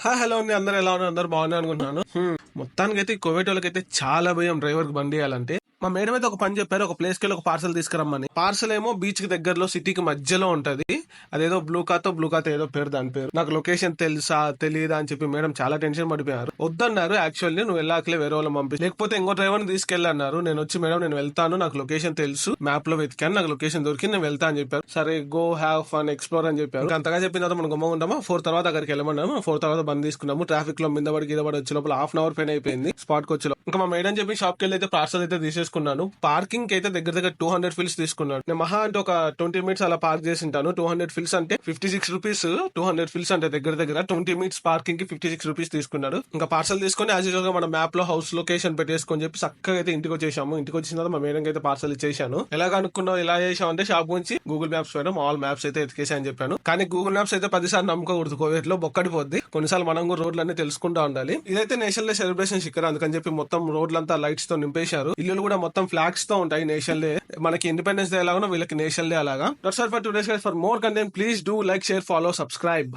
Hello అండి, అందరు ఎలా ఉన్నారు? అందరు బాగున్నారు అనుకుంటున్నాను. మొత్తానికి అయితే కోవిడ్ వాళ్ళకైతే చాలా భయం డ్రైవర్ కి బండి వేయాలంటే. మా మేడం అయితే ఒక పని చెప్పారు, ఒక ప్లేస్ కి వెళ్ళి ఒక పార్సల్ తీసుకురమ్మని. పార్సల్ ఏమో బీచ్ కి దగ్గరలో సిటీకి మధ్యలో ఉంటది. అదేదో బ్లూ కాతో ఏదో పేరు, దాని పేరు నాకు లొకేషన్ తెలుసా తెలియదా అని చెప్పి మేడం చాలా టెన్షన్ పడిపోయారు. వద్దన్నారు, యాక్చువల్లీ నువ్వు వెళ్ళాకలే వేరే వాళ్ళని పంపి, లేకపోతే ఇంకో డ్రైవర్ ని తీసుకెళ్ళన్నారు. నేను వచ్చి మేడం నేను వెళ్తాను, నాకు లొకేషన్ తెలుసు, మ్యాప్ లో వెతికాను, నాకు లొకేషన్ దొరికింది, నేను వెళ్తా అని చెప్పారు. సరే గో హ్యావ్ ఫన్ ఎక్స్ప్లోర్ అని చెప్పారు. అంతగా చెప్పిన తర్వాత మనం గమ్మ ఉంటామా. 4 తర్వాత అక్కడికి వెళ్ళమన్నాము. 4 తర్వాత బంద్ తీసుకున్నాము. ట్రాఫిక్ లో మీద పడి వచ్చే లోపల హాఫ్ అన్ అవర్ పైన అయిపోయింది స్పాట్ కి వచ్చే. ఇంకా మా మేడం చెప్పి షాప్ కి వెళ్ళి అయితే పార్సల్ అయితే తీసేసుకున్నాను. పార్కింగ్ అయితే దగ్గర 200 ఫిల్స్ తీసుకున్నాను. నేను మహా అంటే ఒక 20 మినిట్స్ అలా పార్క్ చేసి ఉంటాను. 200 ఫిల్స్ అంటే 56 రూపీస్. 200 ఫిల్స్ అంటే దగ్గర 20 మినిట్స్ పార్కింగ్ కి 56 రూపీస్ తీసుకున్నాడు. ఇంకా పార్సల్ తీసుకొని యాజ్ యూజువల్ గా మన మ్యాప్ లో హౌస్ లొకేషన్ పెట్టేసుకొని చెప్పి చక్కగా అయితే ఇంటికి వచ్చేసాము. ఇంటికి వచ్చిన తర్వాత మా మేడం అయితే పార్సల్ ఇచ్చేసాను. ఎలా కనుక్కున్నావు, ఎలా చేసావు అంటే షాప్ గురించి గూగుల్ మ్యాప్స్ పైన ఆల్ మ్యాప్స్ అయితే ఎతికేసా అని చెప్పాను. కానీ గూగుల్ మ్యాప్స్ అయితే 10 సార్లు నమ్ముకోకూడదు. కోవిడ్ లో బొక్కడిపోద్ది. కొన్నిసార్లు మనం కూడా రోడ్లన్నీ తెలుసుకుంటా ఉండాలి. ఇదైతే నేషనల్ డే సెలబ్రేషన్ శిఖర్, అందుకని చెప్పి మొత్తం రోడ్లంతా లైట్స్ తో నింపేశారు. ఇల్లులు కూడా మొత్తం ఫ్లాగ్స్ తో ఉంటాయి. నేషనల్ డే మనకి ఇండిపెండెన్స్ డే ఎలాగో వీళ్ళకి నేషనల్ డే అలాగా. That's all for today's guys. For more content please do like, share, follow, subscribe.